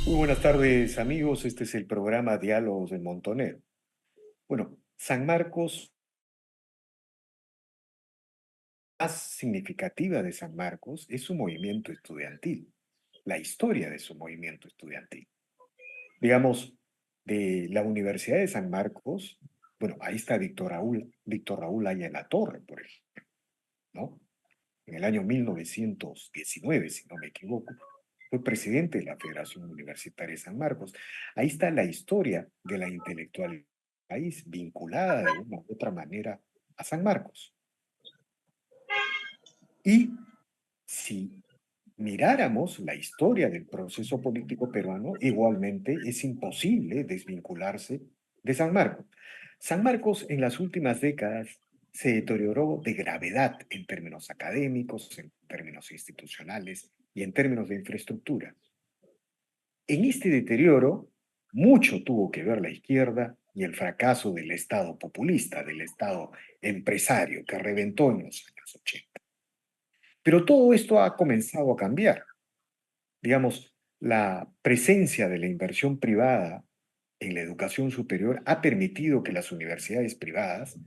Muy buenas tardes, amigos. Este es el programa Diálogos del Montonero. Bueno, San Marcos, más significativa de San Marcos es su movimiento estudiantil, la historia de su movimiento estudiantil. Digamos, de la Universidad de San Marcos, bueno, ahí está Víctor Raúl Aya La Torre, por ejemplo, ¿no? En el año 1919, si no me equivoco, fue presidente de la Federación Universitaria de San Marcos. Ahí está la historia de la intelectualidad del país, vinculada de una u otra manera a San Marcos. Y si miráramos la historia del proceso político peruano, igualmente es imposible desvincularse de San Marcos. San Marcos en las últimas décadas se deterioró de gravedad en términos académicos, en términos institucionales y en términos de infraestructura. En este deterioro, mucho tuvo que ver la izquierda y el fracaso del Estado populista, del Estado empresario que reventó en los años 80. Pero todo esto ha comenzado a cambiar. Digamos, la presencia de la inversión privada en la educación superior ha permitido que las universidades privadas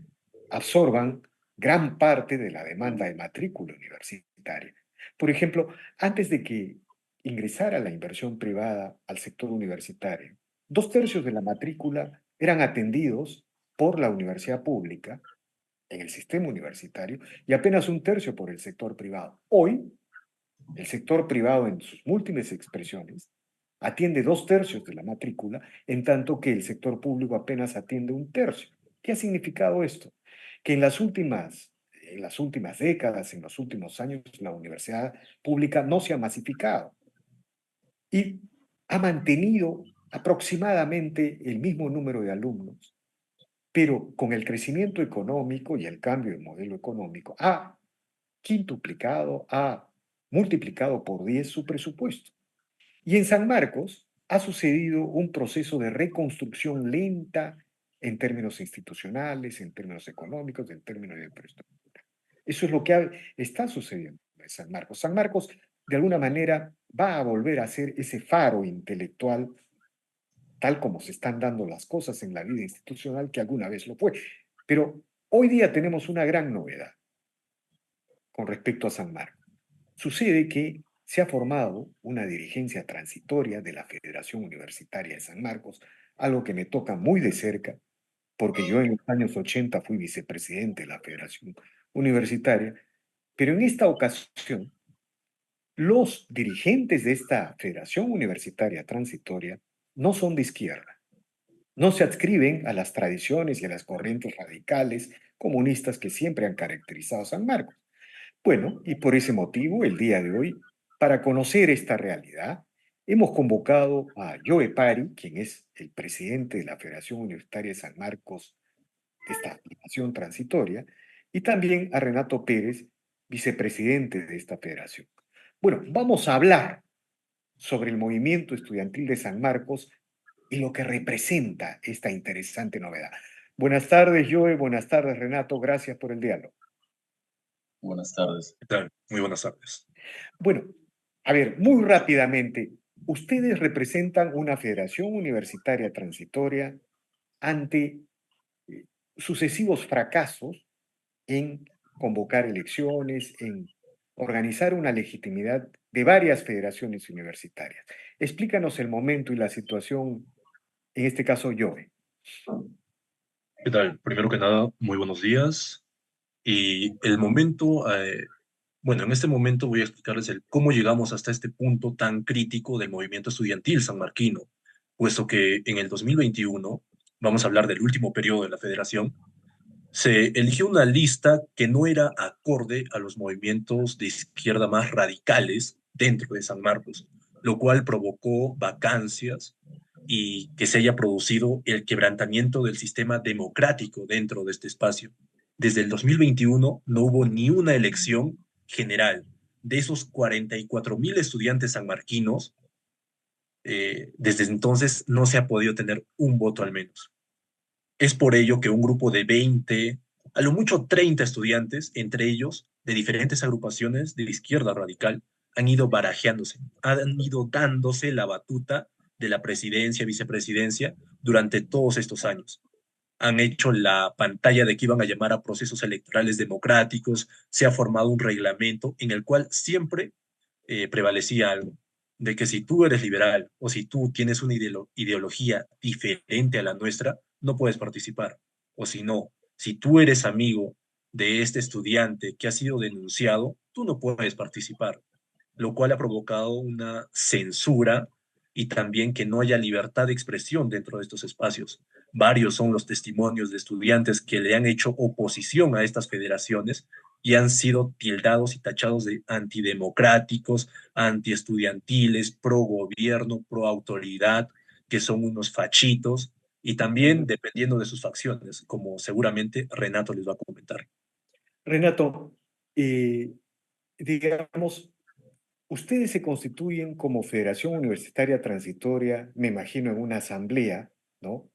absorban gran parte de la demanda de matrícula universitaria. Por ejemplo, antes de que ingresara la inversión privada al sector universitario, dos tercios de la matrícula eran atendidos por la universidad pública en el sistema universitario y apenas un tercio por el sector privado. Hoy, el sector privado en sus múltiples expresiones atiende dos tercios de la matrícula, en tanto que el sector público apenas atiende un tercio. ¿Qué ha significado esto? Que en las últimas décadas, en los últimos años, la universidad pública no se ha masificado y ha mantenido aproximadamente el mismo número de alumnos, pero con el crecimiento económico y el cambio de modelo económico ha quintuplicado, ha multiplicado por 10 su presupuesto. Y en San Marcos ha sucedido un proceso de reconstrucción lenta en términos institucionales, en términos económicos, en términos de infraestructura. Eso es lo que está sucediendo en San Marcos. San Marcos, de alguna manera, va a volver a ser ese faro intelectual, tal como se están dando las cosas en la vida institucional, que alguna vez lo fue. Pero hoy día tenemos una gran novedad con respecto a San Marcos. Sucede que se ha formado una dirigencia transitoria de la Federación Universitaria de San Marcos, algo que me toca muy de cerca, porque yo en los años 80 fui vicepresidente de la Federación Universitaria, pero en esta ocasión los dirigentes de esta Federación Universitaria Transitoria no son de izquierda, no se adscriben a las tradiciones y a las corrientes radicales comunistas que siempre han caracterizado a San Marcos. Bueno, y por ese motivo, el día de hoy, para conocer esta realidad, hemos convocado a Joe Pari, quien es el presidente de la Federación Universitaria de San Marcos, de esta federación transitoria, y también a Renato Pérez, vicepresidente de esta federación. Bueno, vamos a hablar sobre el movimiento estudiantil de San Marcos y lo que representa esta interesante novedad. Buenas tardes, Joe. Buenas tardes, Renato. Gracias por el diálogo. Buenas tardes. ¿Qué tal? Muy buenas tardes. Bueno, a ver, muy rápidamente, ustedes representan una federación universitaria transitoria ante eh, sucesivos fracasos en convocar elecciones, en organizar una legitimidad de varias federaciones universitarias. Explícanos el momento y la situación, en este caso, Joe. ¿Qué tal? Primero que nada, muy buenos días. Y el momento, bueno, en este momento voy a explicarles cómo llegamos hasta este punto tan crítico del movimiento estudiantil sanmarquino, puesto que en el 2021, vamos a hablar del último periodo de la federación, se eligió una lista que no era acorde a los movimientos de izquierda más radicales dentro de San Marcos, lo cual provocó vacancias y que se haya producido el quebrantamiento del sistema democrático dentro de este espacio. Desde el 2021 no hubo ni una elección general. De esos 44,000 estudiantes sanmarquinos, desde entonces no se ha podido tener un voto al menos. Es por ello que un grupo de 20, a lo mucho 30 estudiantes, entre ellos de diferentes agrupaciones de izquierda radical, han ido barajeándose, han ido dándose la batuta de la presidencia, vicepresidencia, durante todos estos años. Han hecho la pantalla de que iban a llamar a procesos electorales democráticos, se ha formado un reglamento en el cual siempre prevalecía algo, de que si tú eres liberal o si tú tienes una ideología diferente a la nuestra, no puedes participar. O si no, si tú eres amigo de este estudiante que ha sido denunciado, tú no puedes participar, lo cual ha provocado una censura y también que no haya libertad de expresión dentro de estos espacios. Varios son los testimonios de estudiantes que le han hecho oposición a estas federaciones y han sido tildados y tachados de antidemocráticos, antiestudiantiles, pro gobierno, pro autoridad, que son unos fachitos, y también dependiendo de sus facciones, como seguramente Renato les va a comentar. Renato, eh, digamos, ustedes se constituyen como Federación Universitaria Transitoria, me imagino, en una asamblea, ¿no?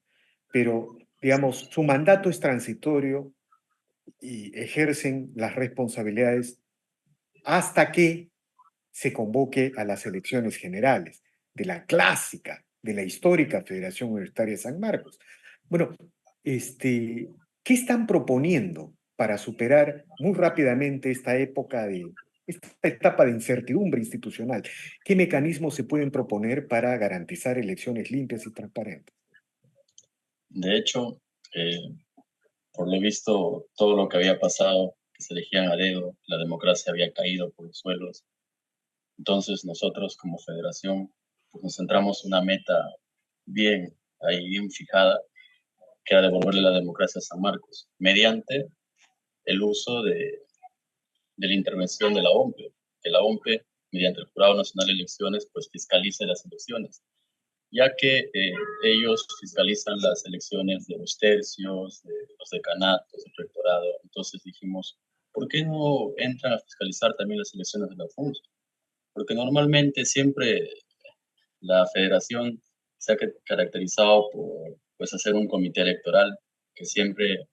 Pero, digamos, su mandato es transitorio y ejercen las responsabilidades hasta que se convoque a las elecciones generales de la clásica, de la histórica Federación Universitaria de San Marcos. Bueno, ¿qué están proponiendo para superar muy rápidamente esta etapa de incertidumbre institucional? ¿Qué mecanismos se pueden proponer para garantizar elecciones limpias y transparentes? De hecho, por lo visto, todo lo que había pasado, que se elegían a dedo, la democracia había caído por los suelos. Entonces nosotros como federación pues nos centramos en una meta bien ahí, bien fijada, que era devolverle la democracia a San Marcos, mediante el uso de la intervención de la OMPE, que la OMPE, mediante el Jurado Nacional de Elecciones, pues fiscalice las elecciones, ya que ellos fiscalizan las elecciones de los tercios, de los decanatos, del rectorado. Entonces dijimos, ¿por qué no entran a fiscalizar también las elecciones de la FUNS? Porque normalmente siempre la federación se ha caracterizado por pues, hacer un comité electoral que siempre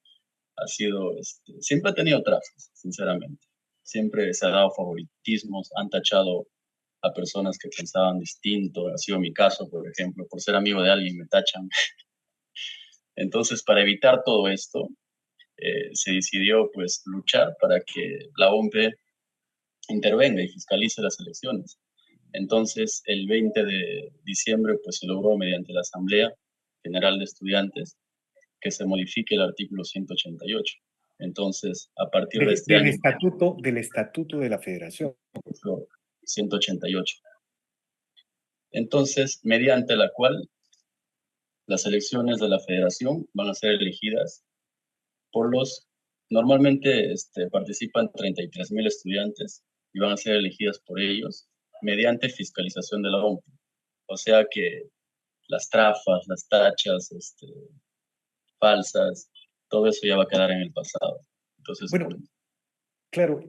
ha sido, siempre ha tenido trazas, sinceramente. Siempre se ha dado favoritismos, han tachado a personas que pensaban distinto. Ha sido mi caso, por ejemplo, por ser amigo de alguien me tachan. Entonces, para evitar todo esto, se decidió pues luchar para que la OMPE intervenga y fiscalice las elecciones. Entonces, el 20 de diciembre pues se logró mediante la Asamblea General de Estudiantes que se modifique el artículo 188. Entonces, a partir de este año, Del estatuto de la federación. 188. Entonces, mediante la cual las elecciones de la federación van a ser elegidas por normalmente participan 33,000 estudiantes y van a ser elegidas por ellos mediante fiscalización de la OMPE. O sea que las trafas, las tachas falsas, todo eso ya va a quedar en el pasado. Entonces, Bueno, claro,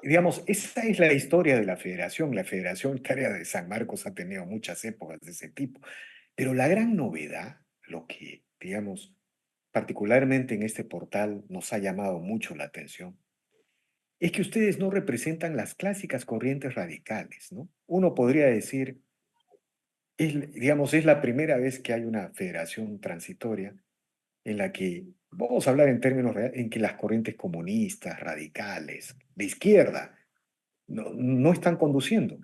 digamos, esa es la historia de la federación. La Federación Unitaria de San Marcos ha tenido muchas épocas de ese tipo. Pero la gran novedad, lo que, digamos, particularmente en este portal nos ha llamado mucho la atención, es que ustedes no representan las clásicas corrientes radicales, ¿no? Uno podría decir, digamos, es la primera vez que hay una federación transitoria en la que, vamos a hablar en términos reales, en que las corrientes comunistas, radicales, de izquierda, no están conduciendo.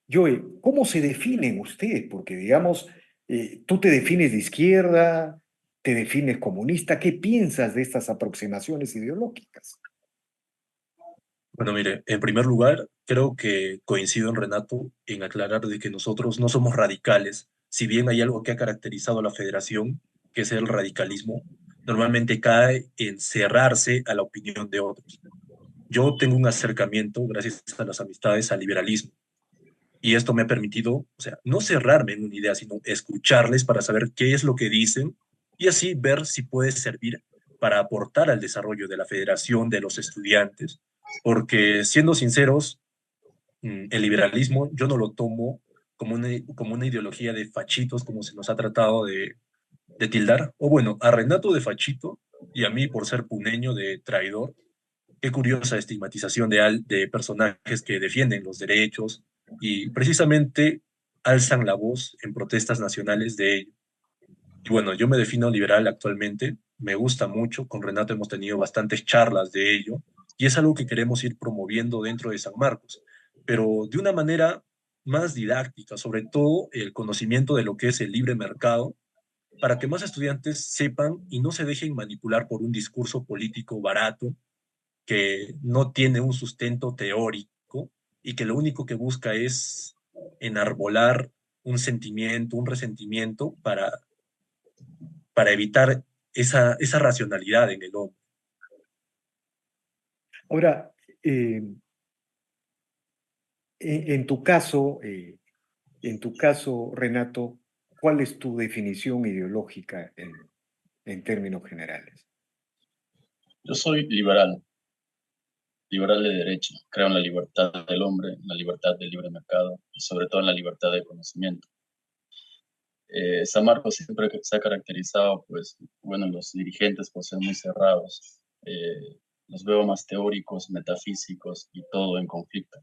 Joey, ¿cómo se definen ustedes? Porque, digamos, tú te defines de izquierda, te defines comunista. ¿Qué piensas de estas aproximaciones ideológicas? Bueno, mire, en primer lugar, creo que coincido en Renato en aclarar de que nosotros no somos radicales. Si bien hay algo que ha caracterizado a la federación, que es el radicalismo, normalmente cae en cerrarse a la opinión de otros. Yo tengo un acercamiento, gracias a las amistades, al liberalismo. Y esto me ha permitido, o sea, no cerrarme en una idea, sino escucharles para saber qué es lo que dicen y así ver si puede servir para aportar al desarrollo de la federación, de los estudiantes. Porque siendo sinceros, el liberalismo yo no lo tomo como una ideología de fachitos, como se nos ha tratado de tildar. O bueno, a Renato de fachito y a mí por ser puneño de traidor. Qué curiosa estigmatización de personajes que defienden los derechos y precisamente alzan la voz en protestas nacionales de ello. Y bueno, yo me defino liberal actualmente, me gusta mucho, con Renato hemos tenido bastantes charlas de ello, y es algo que queremos ir promoviendo dentro de San Marcos, pero de una manera más didáctica, sobre todo el conocimiento de lo que es el libre mercado, para que más estudiantes sepan y no se dejen manipular por un discurso político barato que no tiene un sustento teórico y que lo único que busca es enarbolar un sentimiento, un resentimiento para evitar esa racionalidad en el hombre. Ahora, en tu caso, Renato, ¿cuál es tu definición ideológica en términos generales? Yo soy liberal, liberal de derecha. Creo en la libertad del hombre, en la libertad del libre mercado y sobre todo en la libertad de conocimiento. San Marcos siempre se ha caracterizado, pues, bueno, los dirigentes por ser muy cerrados. Los veo más teóricos, metafísicos y todo en conflicto,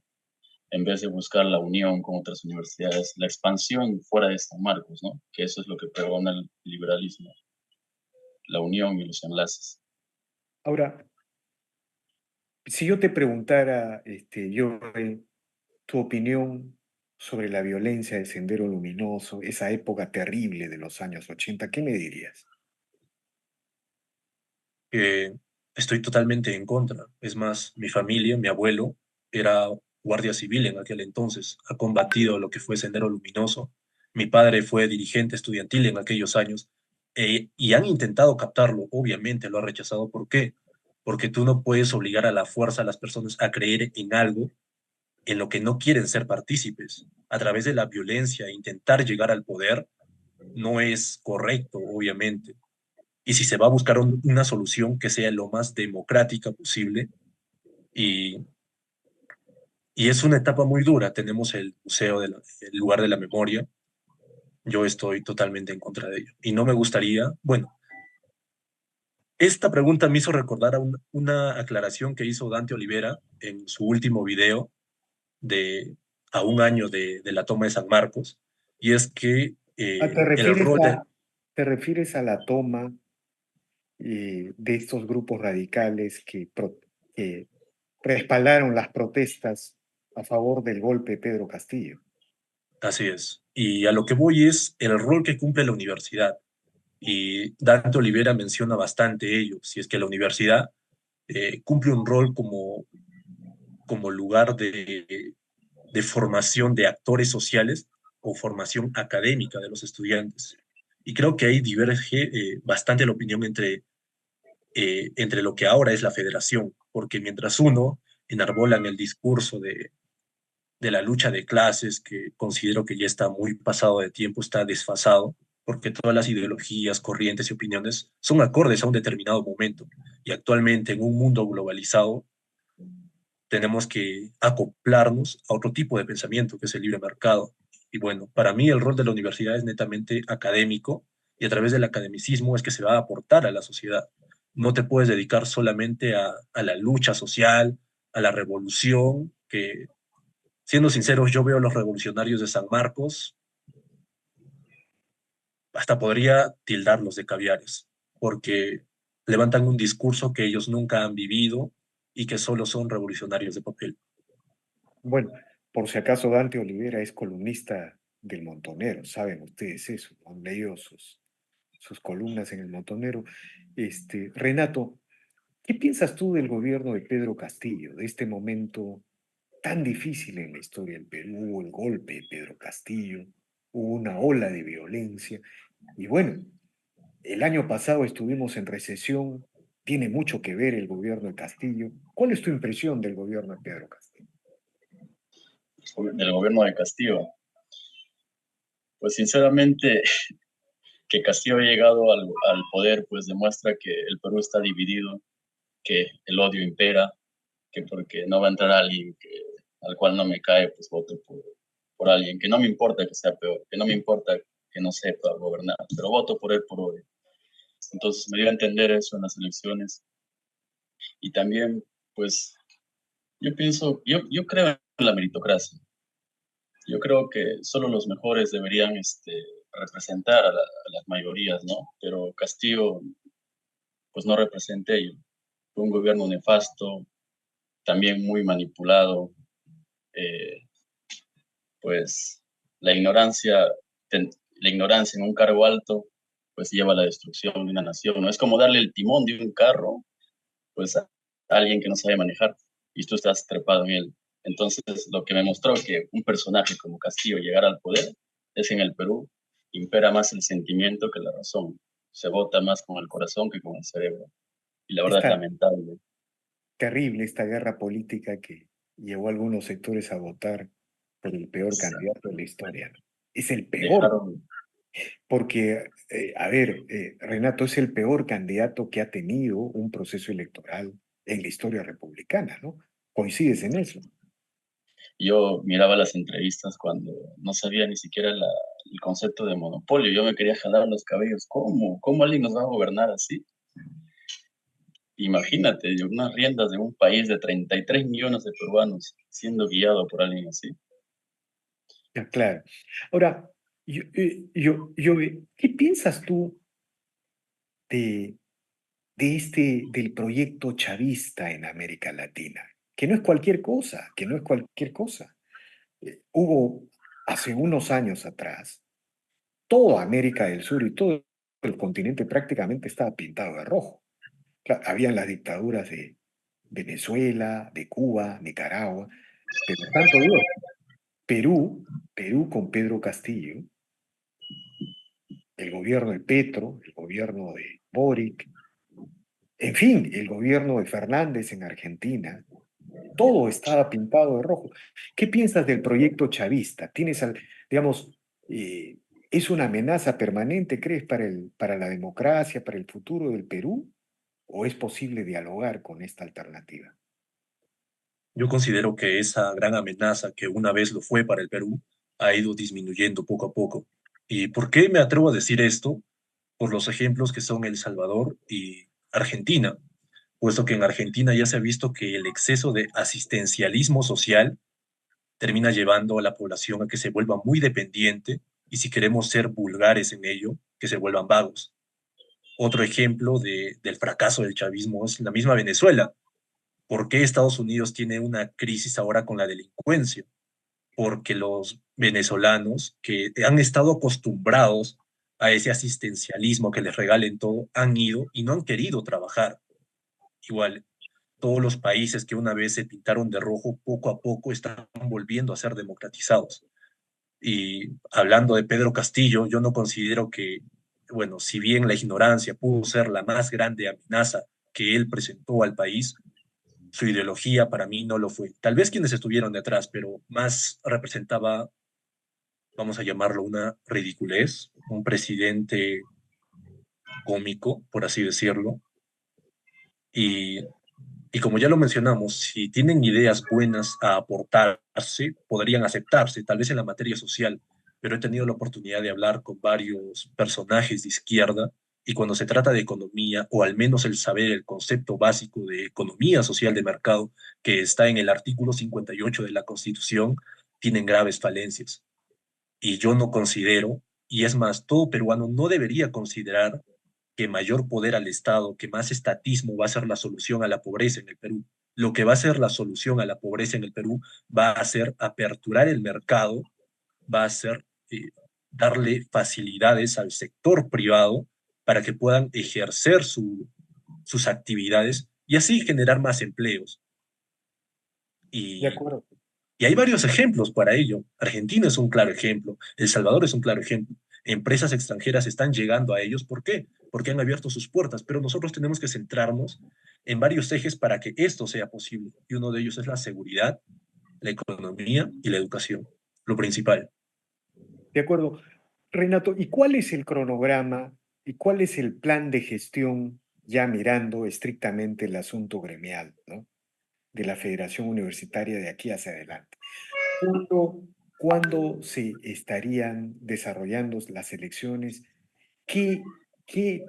en vez de buscar la unión con otras universidades, la expansión fuera de San Marcos, ¿no? Que eso es lo que pregona el liberalismo, la unión y los enlaces. Ahora, si yo te preguntara, tu opinión sobre la violencia de Sendero Luminoso, esa época terrible de los años 80, ¿qué me dirías? Que estoy totalmente en contra. Es más, mi familia, mi abuelo, era guardia civil en aquel entonces, ha combatido lo que fue Sendero Luminoso. Mi padre fue dirigente estudiantil en aquellos años y han intentado captarlo, obviamente lo ha rechazado. ¿Por qué? Porque tú no puedes obligar a la fuerza a las personas a creer en algo en lo que no quieren ser partícipes. A través de la violencia, e intentar llegar al poder no es correcto, obviamente. Y si se va a buscar una solución que sea lo más democrática posible, y, y es una etapa muy dura. Tenemos el Museo del Lugar de la Memoria. Yo estoy totalmente en contra de ello. Y no me gustaría, bueno, esta pregunta me hizo recordar a una aclaración que hizo Dante Olivera en su último video de a un año de la toma de San Marcos, y es que Ah, el rol de, ¿te refieres a la toma de estos grupos radicales que respaldaron las protestas a favor del golpe de Pedro Castillo? así es, y a lo que voy es el rol que cumple la universidad. Y Dante Olivera menciona bastante ello, si es que la universidad cumple un rol como lugar de formación de actores sociales o formación académica de los estudiantes. Y creo que ahí diverge bastante la opinión entre lo que ahora es la federación, porque mientras uno enarbolan el discurso de la lucha de clases, que considero que ya está muy pasado de tiempo, está desfasado, porque todas las ideologías, corrientes y opiniones son acordes a un determinado momento. Y actualmente en un mundo globalizado tenemos que acoplarnos a otro tipo de pensamiento, que es el libre mercado. Y bueno, para mí el rol de la universidad es netamente académico y a través del academicismo es que se va a aportar a la sociedad. No te puedes dedicar solamente a la lucha social, a la revolución, que siendo sinceros, yo veo a los revolucionarios de San Marcos, hasta podría tildarlos de caviares, porque levantan un discurso que ellos nunca han vivido y que solo son revolucionarios de papel. Bueno, por si acaso Dante Olivera es columnista del Montonero, saben ustedes eso, ¿no? Han leído sus columnas en el Montonero. Renato, ¿qué piensas tú del gobierno de Pedro Castillo, de este momento tan difícil en la historia del Perú, hubo el golpe de Pedro Castillo, hubo una ola de violencia? Y bueno, el año pasado estuvimos en recesión, tiene mucho que ver el gobierno de Castillo. ¿Cuál es tu impresión del gobierno de Pedro Castillo? Del gobierno de Castillo. Pues sinceramente, que Castillo haya llegado al poder, pues demuestra que el Perú está dividido, que el odio impera, que porque no va a entrar alguien al cual no me cae, pues voto por alguien, que no me importa que sea peor, que no me importa que no sepa gobernar, pero voto por él por odio. Entonces me dio a entender eso en las elecciones. Y también, pues, yo creo en la meritocracia. Yo creo que solo los mejores deberían representar a las mayorías, ¿no? Pero Castillo, pues no representa ello. Fue un gobierno nefasto, también muy manipulado. eh, pues la ignorancia, la ignorancia en un cargo alto, pues lleva a la destrucción de una nación, ¿no? Es como darle el timón de un carro, pues a alguien que no sabe manejar y tú estás trepado en él. Entonces, lo que me mostró que un personaje como Castillo llegara al poder es en el Perú, impera más el sentimiento que la razón. Se vota más con el corazón que con el cerebro. Y la verdad es Esta lamentable. terrible, esta guerra política que llevó a algunos sectores a votar por el peor candidato de la historia, ¿no? Es el peor, Dejaron, porque, a ver, Renato, es el peor candidato que ha tenido un proceso electoral en la historia republicana, ¿no? ¿Coincides en eso? yo miraba las entrevistas cuando no sabía ni siquiera el concepto de monopolio. Yo me quería jalar los cabellos. ¿Cómo? ¿Cómo alguien nos va a gobernar así? Imagínate, de unas riendas de un país de 33 millones de peruanos siendo guiado por alguien así. Ya, claro. Ahora, ¿qué piensas tú de, del proyecto chavista en América Latina? Que no es cualquier cosa, que no es cualquier cosa. Hubo hace unos años atrás, toda América del Sur y todo el continente prácticamente estaba pintado de rojo. Claro, habían las dictaduras de Venezuela, de Cuba, Nicaragua, pero tanto Dios, Perú con Pedro Castillo, el gobierno de Petro, el gobierno de Boric, en fin, el gobierno de Fernández en Argentina, todo estaba pintado de rojo. ¿Qué piensas del proyecto chavista? Digamos, eh, ¿es una amenaza permanente, crees, para la democracia, para el futuro del Perú? ¿O es posible dialogar con esta alternativa? Yo considero que esa gran amenaza que una vez lo fue para el Perú ha ido disminuyendo poco a poco. ¿Y por qué me atrevo a decir esto? Por los ejemplos que son El Salvador y Argentina, puesto que en Argentina ya se ha visto que el exceso de asistencialismo social termina llevando a la población a que se vuelva muy dependiente y si queremos ser vulgares en ello, que se vuelvan vagos. Otro ejemplo del fracaso del chavismo es la misma Venezuela. ¿Por qué Estados Unidos tiene una crisis ahora con la delincuencia? Porque los venezolanos que han estado acostumbrados a ese asistencialismo que les regalen todo, han ido y no han querido trabajar. Igual, todos los países que una vez se pintaron de rojo, poco a poco están volviendo a ser democratizados. Y hablando de Pedro Castillo, yo no considero que, bueno, si bien la ignorancia pudo ser la más grande amenaza que él presentó al país, su ideología para mí no lo fue. Tal vez quienes estuvieron detrás, pero más representaba, vamos a llamarlo, una ridiculez, un presidente cómico, por así decirlo. Y, y como ya lo mencionamos, si tienen ideas buenas a aportarse, podrían aceptarse, tal vez en la materia social, pero he tenido la oportunidad de hablar con varios personajes de izquierda y cuando se trata de economía, o al menos el saber el concepto básico de economía social de mercado, que está en el artículo 58 de la Constitución, tienen graves falencias. Y yo no considero, y es más, todo peruano no debería considerar que mayor poder al Estado, que más estatismo va a ser la solución a la pobreza en el Perú. Lo que va a ser la solución a la pobreza en el Perú va a ser aperturar el mercado, va a ser darle facilidades al sector privado para que puedan ejercer sus actividades y así generar más empleos. De Y acuerdo. Y hay varios ejemplos para ello. Argentina es un claro ejemplo, El Salvador es un claro ejemplo. Empresas extranjeras están llegando a ellos. ¿Por qué? Porque han abierto sus puertas, pero nosotros tenemos que centrarnos en varios ejes para que esto sea posible. Y uno de ellos es la seguridad, la economía y la educación, lo principal. De acuerdo. Renato, ¿y cuál es el cronograma y cuál es el plan de gestión, ya mirando estrictamente el asunto gremial, ¿no? De la Federación Universitaria de aquí hacia adelante? ¿Cuándo, cuándo se estarían desarrollando las elecciones? ¿Qué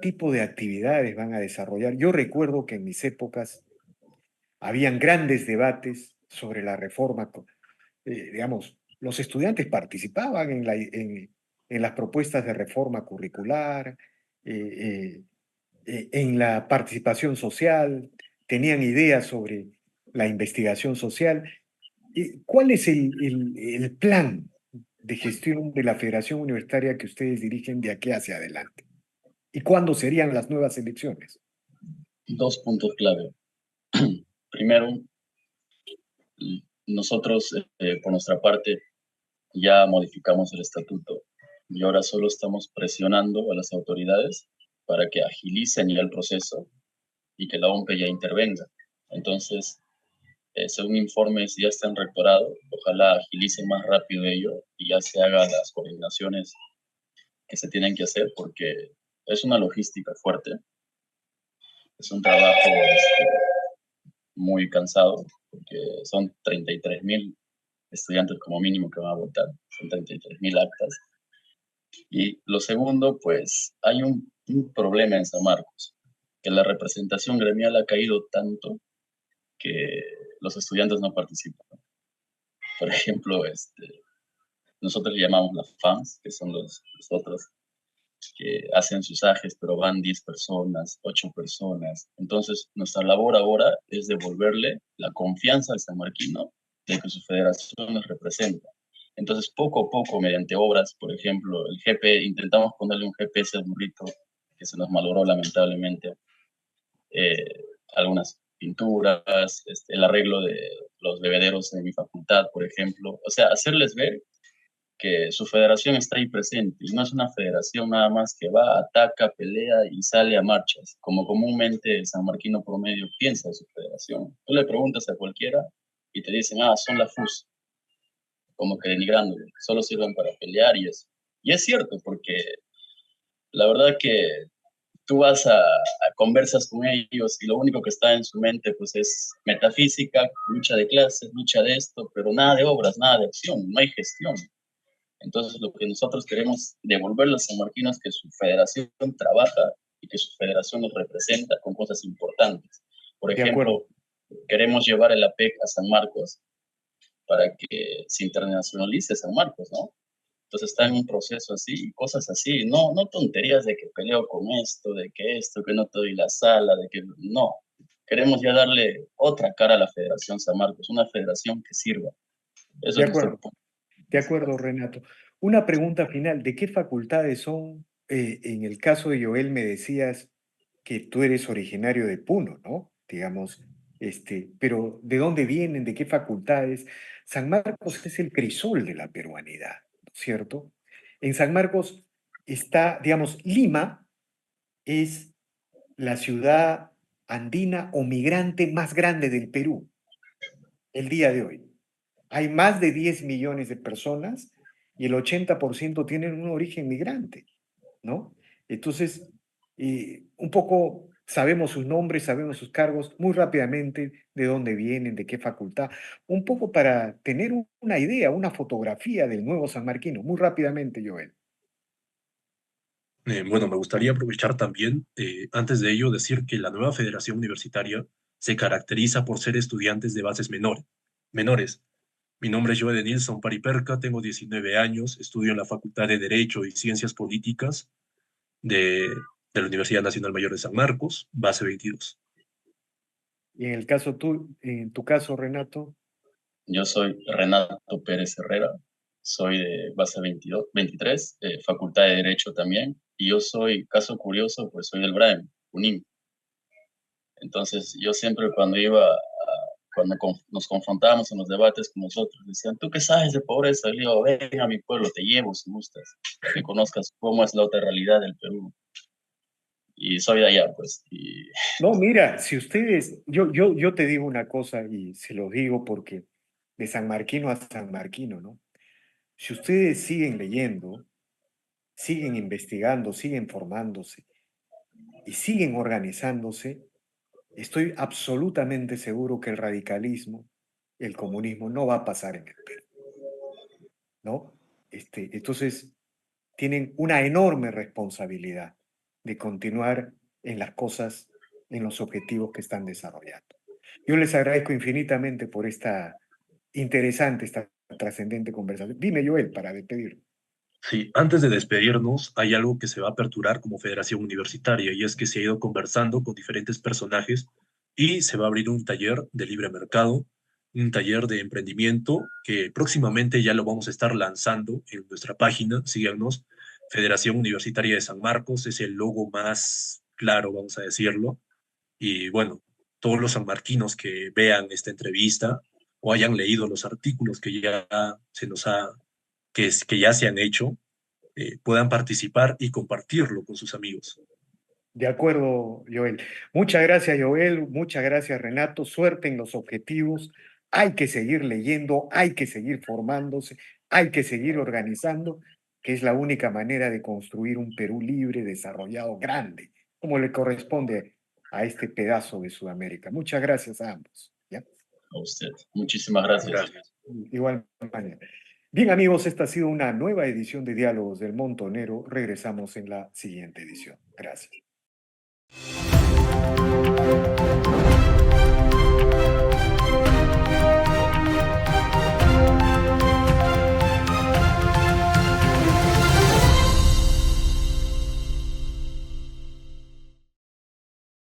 tipo de actividades van a desarrollar? Yo recuerdo que en mis épocas habían grandes debates sobre la reforma, digamos, los estudiantes participaban en las propuestas de reforma curricular, en la participación social, tenían ideas sobre la investigación social. ¿Cuál es el plan de gestión de la Federación Universitaria que ustedes dirigen de aquí hacia adelante? ¿Y cuándo serían las nuevas elecciones? Dos puntos clave. Primero, nosotros, por nuestra parte, ya modificamos el estatuto y ahora solo estamos presionando a las autoridades para que agilicen ya el proceso y que la OMPE ya intervenga. Entonces, según informes, ya está en rectorado, ojalá agilice más rápido ello y ya se hagan las coordinaciones que se tienen que hacer porque es una logística fuerte, es un trabajo muy cansado porque son 33.000 estudiantes como mínimo que van a votar, son 33.000 actas. Y lo segundo, pues hay un problema en San Marcos, que la representación gremial ha caído tanto que los estudiantes no participan. Por ejemplo, nosotros le llamamos las fans, que son los otros que hacen sus ajes, pero van 10 personas, 8 personas. Entonces, nuestra labor ahora es devolverle la confianza al sanmarquino de que su federación nos representa. Entonces, poco a poco, mediante obras, por ejemplo, el GP, intentamos ponerle un GPS al burrito, que se nos malogró lamentablemente, algunas pinturas, el arreglo de los bebederos de mi facultad, por ejemplo. O sea, hacerles ver que su federación está ahí presente y no es una federación nada más que va, ataca, pelea y sale a marchas, como comúnmente el sanmarquino promedio piensa de su federación. Tú le preguntas a cualquiera y te dicen, son la FUS, como que denigrándole, solo sirven para pelear y eso. Y es cierto, porque la verdad que tú vas a conversas con ellos y lo único que está en su mente pues es metafísica, lucha de clases, lucha de esto, pero nada de obras, nada de acción, no hay gestión. Entonces, lo que nosotros queremos devolver a los sanmarquinos es que su federación trabaja y que su federación nos representa con cosas importantes. Por De acuerdo, ejemplo, queremos llevar el APEC a San Marcos para que se internacionalice San Marcos, ¿no? Entonces está en un proceso así, cosas así, no tonterías de que peleo con esto, de que esto, que no te doy la sala, de que no. Queremos ya darle otra cara a la Federación San Marcos, una federación que sirva. Eso de es nuestro acuerdo, punto. de acuerdo, Renato. Una pregunta final, ¿de qué facultades son? En el caso de Joel me decías que tú eres originario de Puno, ¿no? Digamos, pero ¿de dónde vienen? ¿De qué facultades? San Marcos es el crisol de la peruanidad, ¿no es cierto? En San Marcos está, digamos, Lima es la ciudad andina o migrante más grande del Perú el día de hoy. Hay más de 10 millones de personas y el 80% tienen un origen migrante, ¿no? Entonces, un poco sabemos sus nombres, sabemos sus cargos, muy rápidamente de dónde vienen, de qué facultad, un poco para tener una idea, una fotografía del nuevo sanmarquino, muy rápidamente, Joel. Bueno, me gustaría aprovechar también, antes de ello, decir que la nueva federación universitaria se caracteriza por ser estudiantes de bases menores. Mi nombre es Joe Nilsson Pariperca, tengo 19 años, estudio en la Facultad de Derecho y Ciencias Políticas de la Universidad Nacional Mayor de San Marcos, base 22. Y en el caso en tu caso, Renato, Yo soy Renato Pérez Herrera, soy de base 22, 23, Facultad de Derecho también, y yo soy, caso curioso, pues soy del BRAEM, UNIM. Entonces, yo siempre cuando nos confrontábamos en los debates con nosotros, decían, ¿tú qué sabes de pobreza? Le digo, ven a mi pueblo, te llevo si gustas, que conozcas cómo es la otra realidad del Perú. Y soy de allá, pues. Y no, mira, si ustedes, yo te digo una cosa y se lo digo porque de San Marquino a San Marquino, ¿no? Si ustedes siguen leyendo, siguen investigando, siguen formándose y siguen organizándose, estoy absolutamente seguro que el radicalismo, el comunismo no va a pasar en el Perú, ¿no? Entonces, tienen una enorme responsabilidad de continuar en las cosas, en los objetivos que están desarrollando. Yo les agradezco infinitamente por esta interesante esta trascendente conversación. Dime, Joel, para despedir. Sí, antes de despedirnos, hay algo que se va a aperturar como federación universitaria y es que se ha ido conversando con diferentes personajes y se va a abrir un taller de libre mercado, un taller de emprendimiento que próximamente ya lo vamos a estar lanzando en nuestra página. Síganos, Federación Universitaria de San Marcos, es el logo más claro, vamos a decirlo. Y bueno, todos los sanmarquinos que vean esta entrevista o hayan leído los artículos que ya se nos ha que ya se han hecho, puedan participar y compartirlo con sus amigos. De acuerdo, Joel. Muchas gracias, Joel. Muchas gracias, Renato. Suerte en los objetivos. Hay que seguir leyendo, hay que seguir formándose, hay que seguir organizando, que es la única manera de construir un Perú libre, desarrollado, grande, como le corresponde a este pedazo de Sudamérica. Muchas gracias a ambos. ¿Ya? A usted. Muchísimas gracias. Gracias. Igual manera. Bien, amigos, esta ha sido una nueva edición de Diálogos del Montonero. Regresamos en la siguiente edición. Gracias.